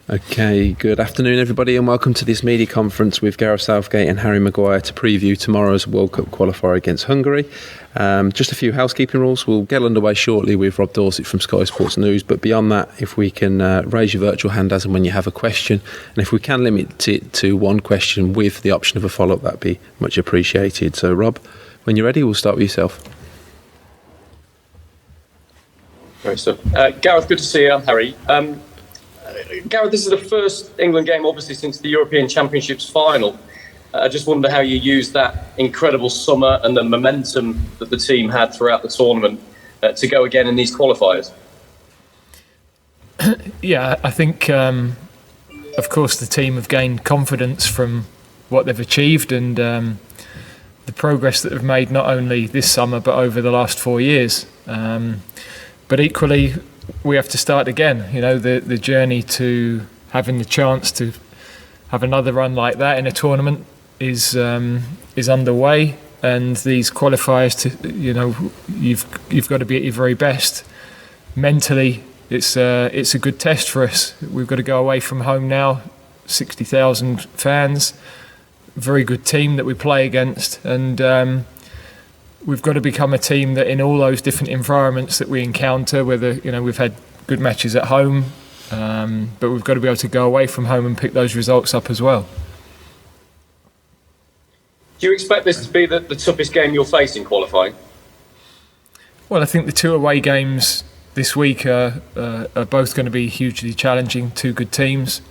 Okay, good afternoon everybody and welcome to this media conference with Gareth Southgate and Harry Maguire to preview tomorrow's World Cup qualifier against Hungary. Just a few housekeeping rules. We'll get underway shortly with Rob Dorsett from Sky Sports News, but beyond that, if we can raise your virtual hand as and when you have a question, and if we can limit it to one question with the option of a follow-up, that'd be much appreciated. So Rob, when you're ready, we'll start with yourself. Great stuff. Gareth, good to see you. Harry. Gareth, this is the first England game, obviously, since the European Championships final. I just wonder how you used that incredible summer and the momentum that the team had throughout the tournament to go again in these qualifiers. Yeah, I think, of course, the team have gained confidence from what they've achieved and the progress that they've made not only this summer but over the last 4 years. But equally, we have to start again. You know, the journey to having the chance to have another run like that in a tournament is underway, and these qualifiers, you've got to be at your very best. Mentally, it's a good test for us. We've got to go away from home now, 60,000 fans, very good team that we play against, and we've got to become a team that in all those different environments that we encounter, whether we've had good matches at home, but we've got to be able to go away from home and pick those results up as well. Do you expect this to be the toughest game you'll face in qualifying? Well, I think the two away games this week are both going to be hugely challenging. Two good teams.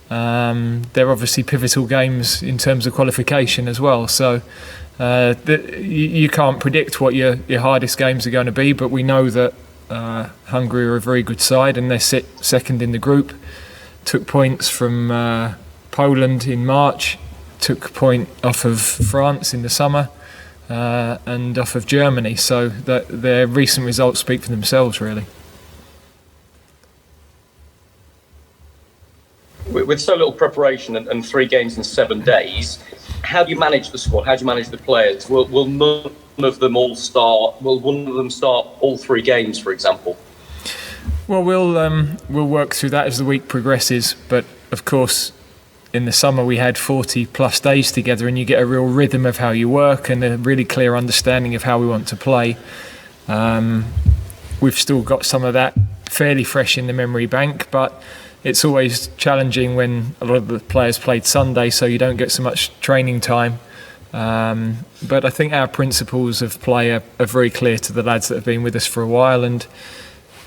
They're obviously pivotal games in terms of qualification as well. So you can't predict what your hardest games are going to be, but we know that Hungary are a very good side and they're second in the group. Took points from Poland in March, took point off of France in the summer, and off of Germany. So their recent results speak for themselves, really. With so little preparation and 3 games in 7 days, how do you manage the squad? How do you manage the players? Will none of them all start? Will one of them start all 3 games, for example? Well, we'll work through that as the week progresses. But of course, in the summer we had 40 plus days together, and you get a real rhythm of how you work and a really clear understanding of how we want to play. We've still got some of that fairly fresh in the memory bank, but it's always challenging when a lot of the players played Sunday, so you don't get so much training time. But I think our principles of play are very clear to the lads that have been with us for a while, and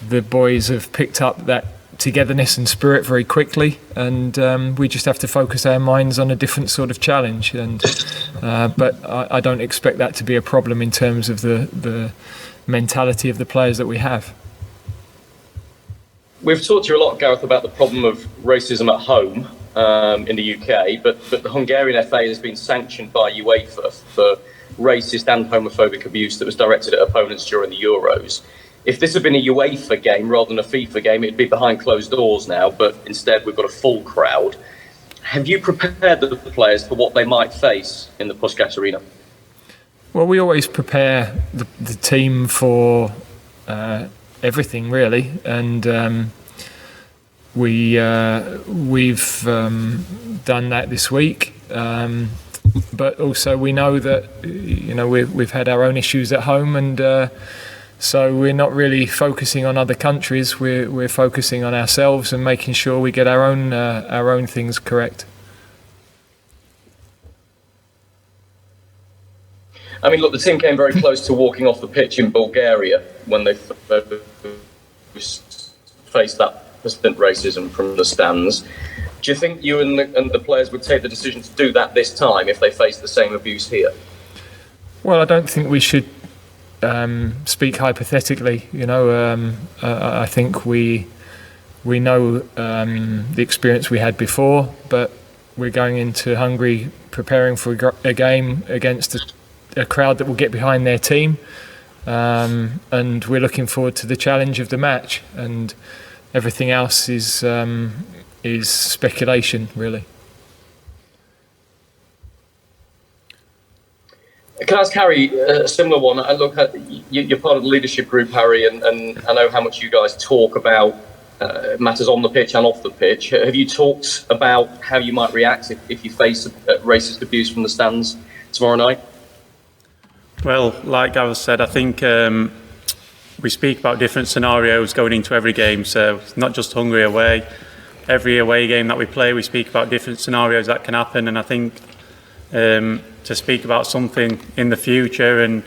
the boys have picked up that togetherness and spirit very quickly, and we just have to focus our minds on a different sort of challenge. But I don't expect that to be a problem in terms of the mentality of the players that we have. We've talked to you a lot, Gareth, about the problem of racism at home in the UK, but the Hungarian FA has been sanctioned by UEFA for racist and homophobic abuse that was directed at opponents during the Euros. If this had been a UEFA game rather than a FIFA game, it'd be behind closed doors now, but instead we've got a full crowd. Have you prepared the players for what they might face in the Puskas Arena? Well, we always prepare the team for everything, really, and we've done that this week. But also we know that we've had our own issues at home, and so we're not really focusing on other countries. We're focusing on ourselves and making sure we get our own things correct. I mean, look, the team came very close to walking off the pitch in Bulgaria when they faced that persistent racism from the stands. Do you think you and the players would take the decision to do that this time if they face the same abuse here? Well, I don't think we should speak hypothetically. I think we know the experience we had before, but we're going into Hungary preparing for a game against a crowd that will get behind their team, and we're looking forward to the challenge of the match, and everything else is speculation, really. Can I ask Harry a similar one? I look at you're part of the leadership group, Harry, and I know how much you guys talk about matters on the pitch and off the pitch. Have you talked about how you might react if you face racist abuse from the stands tomorrow night? Well, like Gareth said, I think we speak about different scenarios going into every game. So it's not just Hungary away. Every away game that we play, we speak about different scenarios that can happen. And I think to speak about something in the future and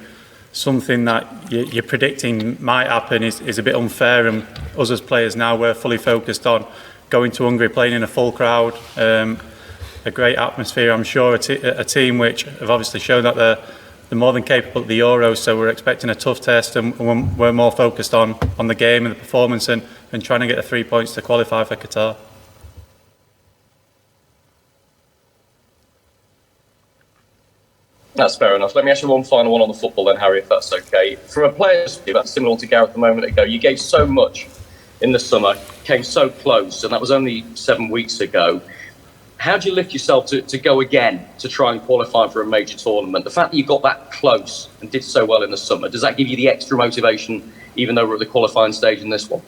something that you're predicting might happen is a bit unfair. And us as players now, we're fully focused on going to Hungary, playing in a full crowd, a great atmosphere. I'm sure a team which have obviously shown that they're more than capable at the Euros, so we're expecting a tough test, and we're more focused on the game and the performance and trying to get the 3 points to qualify for Qatar. That's fair enough. Let me ask you one final one on the football then, Harry, if that's okay. From a player's view, that's similar to Gareth a moment ago. You gave so much in the summer, came so close, and that was only 7 weeks ago. How do you lift yourself to go again to try and qualify for a major tournament? The fact that you got that close and did so well in the summer, does that give you the extra motivation, even though we're at the qualifying stage in this one?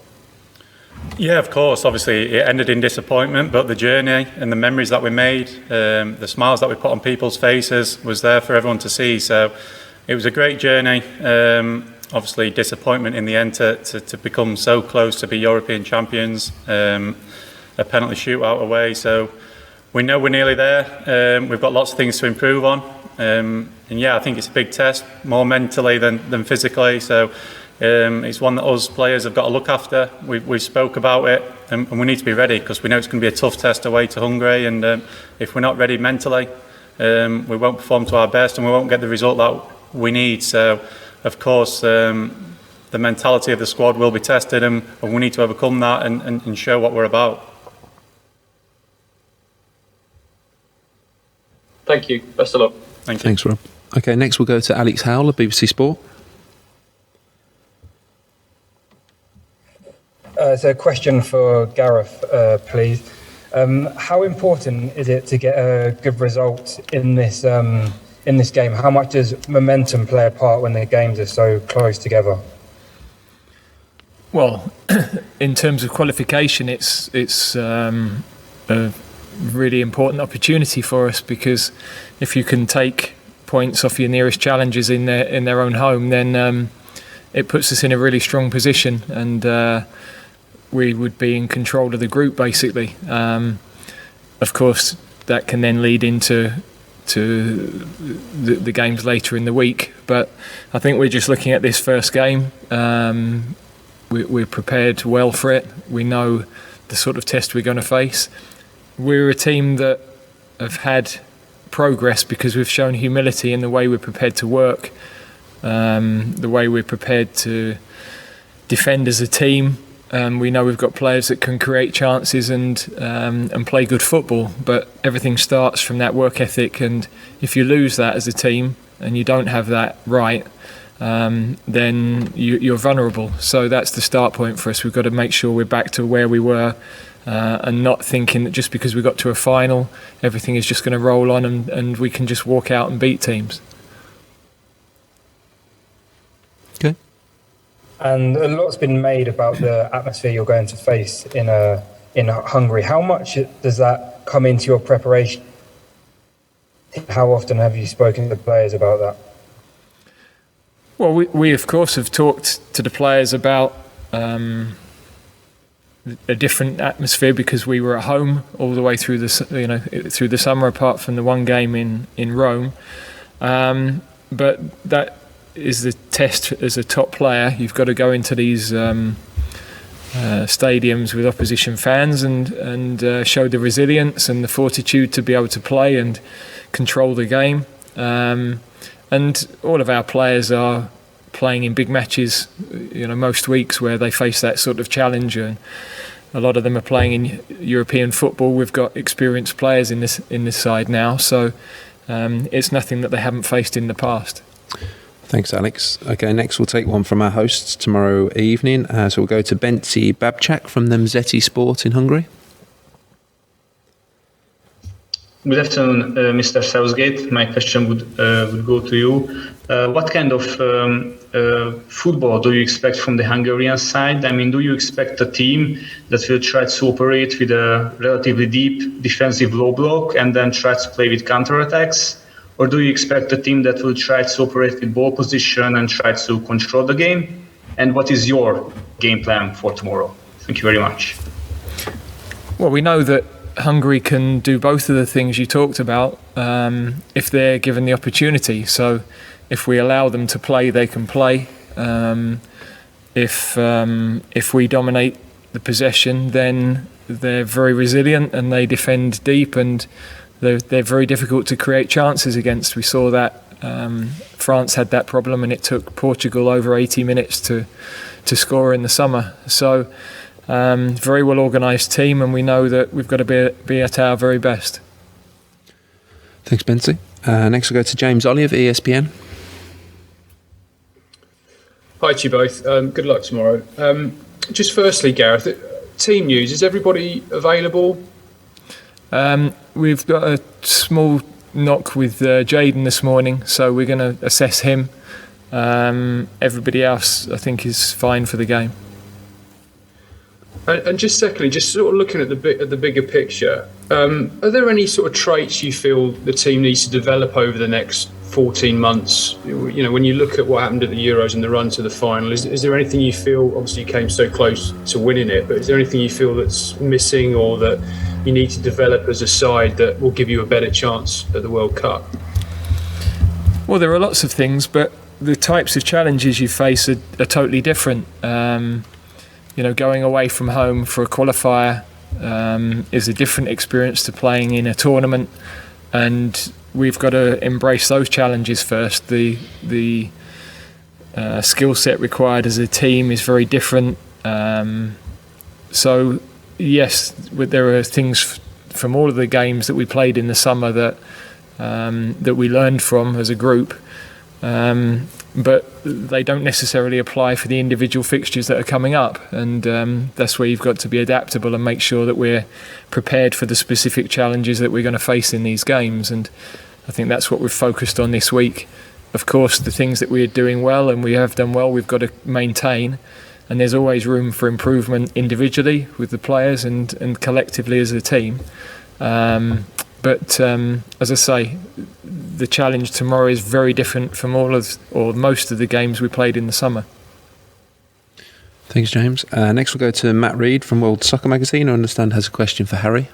Yeah, of course. Obviously, it ended in disappointment, but the journey and the memories that we made, the smiles that we put on people's faces was there for everyone to see. So it was a great journey. Obviously, disappointment in the end to become so close to be European champions, a penalty shootout away. So we know we're nearly there. We've got lots of things to improve on. And yeah, I think it's a big test, more mentally than physically. So it's one that us players have got to look after. We spoke about it, and we need to be ready because we know it's going to be a tough test away to Hungary. And if we're not ready mentally, we won't perform to our best and we won't get the result that we need. So, of course, the mentality of the squad will be tested, and we need to overcome that and show what we're about. Thank you. Best of luck. Thanks, Rob. Okay, next we'll go to Alex Howell of BBC Sport. So a question for Gareth, please. How important is it to get a good result in this game? How much does momentum play a part when the games are so close together? Well, in terms of qualification, it's a really important opportunity for us, because if you can take points off your nearest challengers in their own home, then it puts us in a really strong position, and we would be in control of the group basically. Of course, that can then lead into the games later in the week, but I think we're just looking at this first game. We're prepared well for it. We know the sort of test we're going to face. We're a team that have had progress because we've shown humility in the way we're prepared to work, the way we're prepared to defend as a team. We know we've got players that can create chances and play good football, but everything starts from that work ethic, and if you lose that as a team and you don't have that right, then you're vulnerable. So that's the start point for us. We've got to make sure we're back to where we were, and not thinking that just because we got to a final, everything is just going to roll on and we can just walk out and beat teams. Okay. And a lot's been made about the atmosphere you're going to face in Hungary. How much does that come into your preparation? How often have you spoken to the players about that? Well, we of course have talked to the players about a different atmosphere, because we were at home all the way through through the summer, apart from the one game in Rome. But that is the test as a top player. You've got to go into these stadiums with opposition fans and show the resilience and the fortitude to be able to play and control the game. And all of our players are playing in big matches, most weeks where they face that sort of challenge, and a lot of them are playing in European football. We've got experienced players in this side now, so it's nothing that they haven't faced in the past. Thanks, Alex. Okay, next we'll take one from our hosts tomorrow evening. So we'll go to Benci Babchak from Nemzeti Sport in Hungary. Good afternoon, Mr. Southgate. My question would go to you. What kind of football do you expect from the Hungarian side? I mean, do you expect a team that will try to operate with a relatively deep defensive low block and then try to play with counterattacks? Or do you expect a team that will try to operate with ball position and try to control the game? And what is your game plan for tomorrow? Thank you very much. Well, we know that Hungary can do both of the things you talked about if they're given the opportunity. So if we allow them to play, they can play. If we dominate the possession, then they're very resilient and they defend deep, and they're very difficult to create chances against. We saw that France had that problem, and it took Portugal over 80 minutes to score in the summer. So very well organised team, and we know that we've got to be at our very best. Thanks, Benzi. Next we'll go to James Ollie of ESPN. Hi to you both. Good luck tomorrow. Just firstly, Gareth, team news, is everybody available? We've got a small knock with Jayden this morning, so we're going to assess him. Everybody else, I think, is fine for the game. And just secondly, just sort of looking at the bigger picture, are there any sort of traits you feel the team needs to develop over the next 14 months? You know, when you look at what happened at the Euros and the run to the final, is there anything you feel, obviously you came so close to winning it, but is there anything you feel that's missing or that you need to develop as a side that will give you a better chance at the World Cup? Well, there are lots of things, but the types of challenges you face are totally different. You know, going away from home for a qualifier is a different experience to playing in a tournament, and we've got to embrace those challenges first. The skill set required as a team is very different. So yes, there are things from all of the games that we played in the summer that we learned from as a group. But they don't necessarily apply for the individual fixtures that are coming up, and that's where you've got to be adaptable and make sure that we're prepared for the specific challenges that we're going to face in these games. And I think that's what we've focused on this week. Of course, the things that we're doing well and we have done well, we've got to maintain, and there's always room for improvement individually with the players and collectively as a team. But as I say, the challenge tomorrow is very different from most of the games we played in the summer. Thanks, James. Next we'll go to Matt Reed from World Soccer Magazine, who I understand has a question for Harry.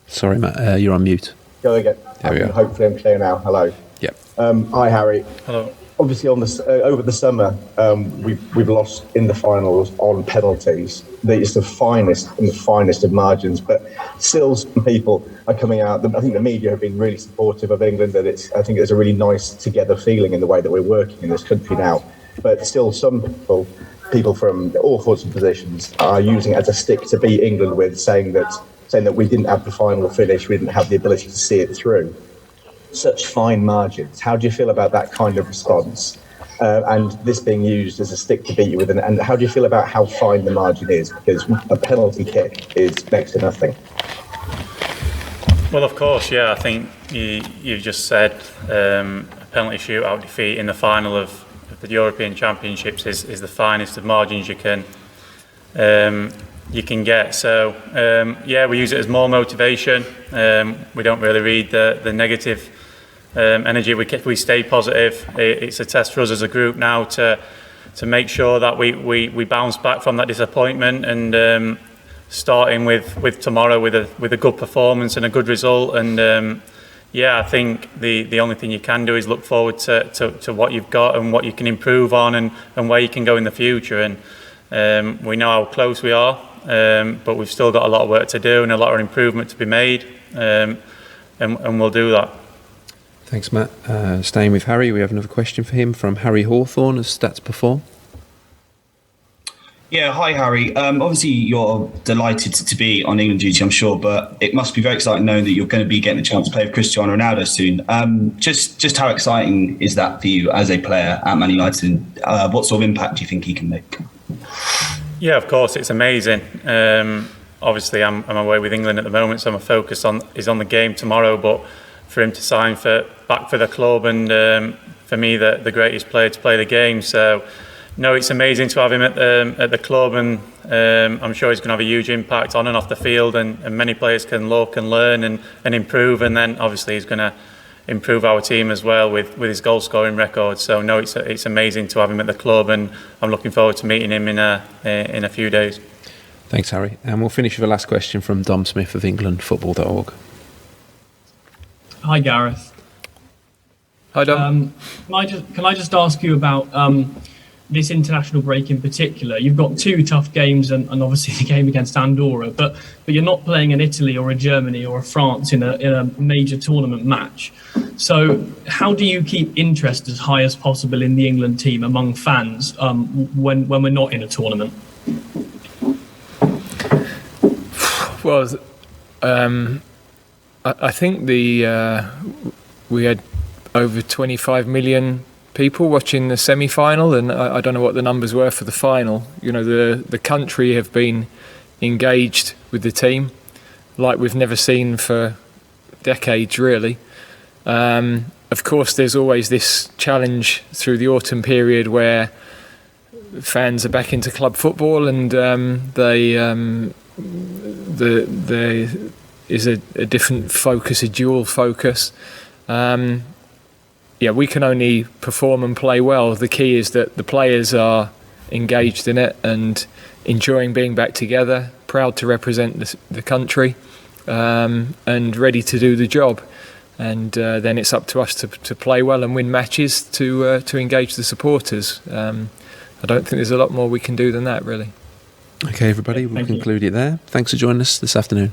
Sorry, Matt, you're on mute. Go again. There we go. Hopefully I'm clear now. Hello. Yep. Hi, Harry. Hello. Obviously, over the summer, we've lost in the finals on penalties. It's the finest of margins, but still some people are coming out. I think the media have been really supportive of England, and I think there's a really nice together feeling in the way that we're working in this country now. But still, some people from all sorts of positions are using it as a stick to beat England with, saying that we didn't have the final finish, we didn't have the ability to see it through. Such fine margins. How do you feel about that kind of response? And this being used as a stick to beat you with, and how do you feel about how fine the margin is? Because a penalty kick is next to nothing. Well, of course, yeah. I think you just said a penalty shootout defeat in the final of the European Championships is the finest of margins you can get. So yeah, we use it as more motivation. We don't really read the negative energy. We stay positive. It's a test for us as a group now to make sure that we bounce back from that disappointment, and starting with tomorrow with a good performance and a good result. And yeah, I think the only thing you can do is look forward to what you've got and what you can improve on, and where you can go in the future. And we know how close we are, but we've still got a lot of work to do and a lot of improvement to be made, and we'll do that. Thanks, Matt. Staying with Harry, we have another question for him from Harry Hawthorne of Stats Perform. Yeah, hi Harry. Obviously you're delighted to be on England duty, I'm sure, but it must be very exciting knowing that you're going to be getting a chance to play with Cristiano Ronaldo soon. Just how exciting is that for you as a player at Man United? What sort of impact do you think he can make? Yeah, of course, it's amazing. Obviously, I'm away with England at the moment, so my focus is on the game tomorrow. But for him to sign back for the club, and for me, the greatest player to play the game. So, no, it's amazing to have him at the club, and I'm sure he's going to have a huge impact on and off the field, and many players can look and learn and improve, and then obviously he's going to improve our team as well with his goal scoring record. So no, it's amazing to have him at the club, and I'm looking forward to meeting him in a few days. Thanks, Harry. And we'll finish with a last question from Dom Smith of EnglandFootball.org. Hi, Gareth. Hi, Dom. Can I just ask you about this international break in particular? You've got 2 tough games, and obviously the game against Andorra, but you're not playing an Italy or a Germany or a France in a major tournament match. So how do you keep interest as high as possible in the England team among fans when we're not in a tournament? Well, I think we had over 25 million people watching the semi-final, and I don't know what the numbers were for the final. You know, the country have been engaged with the team like we've never seen for decades, really. Of course, there's always this challenge through the autumn period where fans are back into club football, and there is a different focus, a dual focus. We can only perform and play well. The key is that the players are engaged in it and enjoying being back together, proud to represent the country, and ready to do the job. And then it's up to us to play well and win matches to engage the supporters. I don't think there's a lot more we can do than that, really. Okay, everybody, we'll conclude it there. Thanks for joining us this afternoon.